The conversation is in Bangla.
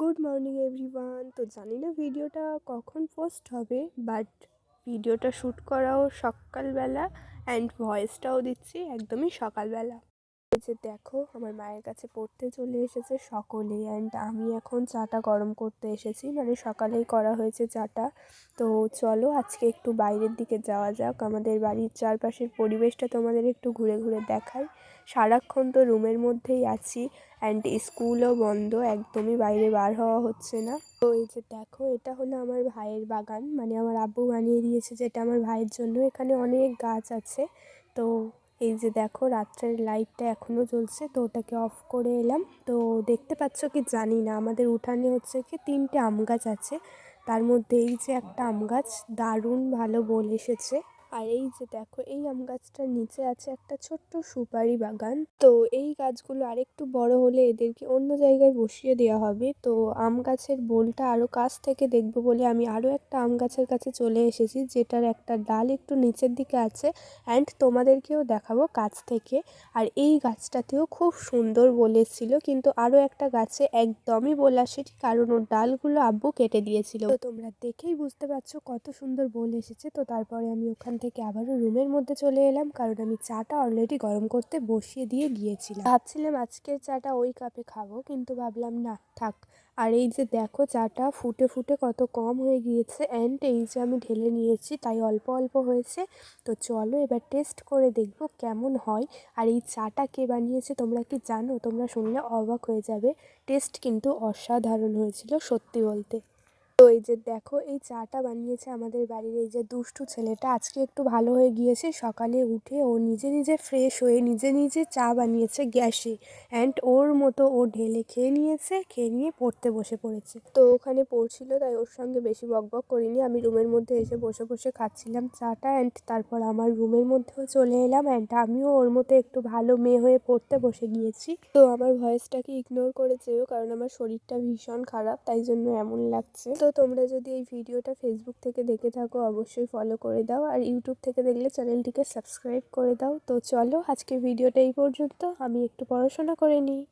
Good morning everyone. তো জানি না ভিডিওটা কখন পোস্ট হবে, বাট ভিডিওটা শ্যুট করাও সকালবেলা অ্যান্ড ভয়েসটাও দিচ্ছি একদমই সকালবেলা। এই যে দেখো, আমার মায়ের কাছে পড়তে চলে এসেছে সকলেই, অ্যান্ড আমি এখন চাটা গরম করতে এসেছি, মানে সকালেই করা হয়েছে চাটা। তো চলো আজকে একটু বাইরের দিকে যাওয়া যাক, আমাদের বাড়ির চারপাশের পরিবেশটা তোমাদের একটু ঘুরে ঘুরে দেখাই। সারাক্ষণ তো রুমের মধ্যেই আছি, অ্যান্ড স্কুলও বন্ধ, একদমই বাইরে বার হওয়া হচ্ছে না। তো এই যে দেখো, এটা হলো আমার ভাইয়ের বাগান, মানে আমার আব্বু বানিয়ে দিয়েছে যেটা আমার ভাইয়ের জন্য। এখানে অনেক গাছ আছে। তো এই যে দেখো, রাত্রের লাইটটা এখনও জ্বলছে, তো ওটাকে অফ করে এলাম। তো দেখতে পাচ্ছ কি জানি না, আমাদের উঠানে হচ্ছে কি 3টে আম গাছ আছে, তার মধ্যে এই যে একটা আম গাছ দারুণ ভালো বোল এসেছে। আর এই যে দেখো, এই আম গাছটার নিচে আছে একটা ছোট্ট সুপারি বাগান। তো এই গাছগুলো আরেকটু বড় হলে এদেরকে অন্য জায়গায় বসিয়ে দেওয়া হবে। তো আম গাছের বোলটা আরও কাছ থেকে দেখবো বলে আমি আরও একটা আম গাছের কাছে চলে এসেছি, যেটার একটা ডাল একটু নিচের দিকে আছে, অ্যান্ড তোমাদেরকেও দেখাবো কাছ থেকে। আর এই গাছটাতেও খুব সুন্দর বোল এসেছিল, কিন্তু আরও একটা গাছে একদমই বোল আসেনি, কারণ ওর ডালগুলো আব্বু কেটে দিয়েছিল। তো তোমরা দেখেই বুঝতে পারছো কত সুন্দর বোল এসেছে। তো তারপরে আমি ওখান থেকে আবারও রুমের মধ্যে চলে এলাম, কারণ আমি চাটা অলরেডি গরম করতে বসিয়ে দিয়ে গিয়েছিলাম। ভাবছিলাম আজকের চাটা ওই কাপে খাবো, কিন্তু ভাবলাম না, থাক। আর এই যে দেখো, চাটা ফুটে ফুটে কত কম হয়ে গিয়েছে, অ্যান্ড এই যে আমি ঢেলে নিয়েছি, তাই অল্প অল্প হয়েছে। তো চলো এবার টেস্ট করে দেখবো কেমন হয়। আর এই চাটা কে বানিয়েছে তোমরা কি জানো? তোমরা শুনলে অবাক হয়ে যাবে। টেস্ট কিন্তু অসাধারণ হয়েছিল সত্যি বলতে। তো এই যে দেখো, এই চাটা বানিয়েছে আমাদের বাড়ির এই যে দুষ্টু ছেলেটা। আজকে একটু ভালো হয়ে গিয়েছে, সকালে উঠে ও নিজে নিজে ফ্রেশ হয়ে নিজে নিজে চা বানিয়েছে গ্যাসে, অ্যান্ড ওর মতো ও ঢেলে খেয়ে নিয়েছে, খেয়ে নিয়ে পড়তে বসে পড়েছে। তো ওখানে পড়ছিল, তাই ওর সঙ্গে বেশি বকবক করিনি, আমি রুমের মধ্যে এসে বসে বসে খাচ্ছিলাম চাটা, অ্যান্ড তারপর আমার রুমের মধ্যেও চলে এলাম, অ্যান্ড আমিও ওর মতো একটু ভালো মেয়ে হয়ে পড়তে বসে গিয়েছি। তো আমার ভয়েসটাকে ইগনোর করে যেও, কারণ আমার শরীরটা ভীষণ খারাপ, তাই জন্য এমন লাগছে। তো তোমরা যদি এই ভিডিওটা ফেসবুক থেকে দেখে থাকো অবশ্যই ফলো করে দাও, আর ইউটিউব থেকে দেখলে চ্যানেলটিকে সাবস্ক্রাইব করে দাও। তো চলো আজকের ভিডিওটা এই পর্যন্ত, আমি একটু পড়াশোনা করে নিই।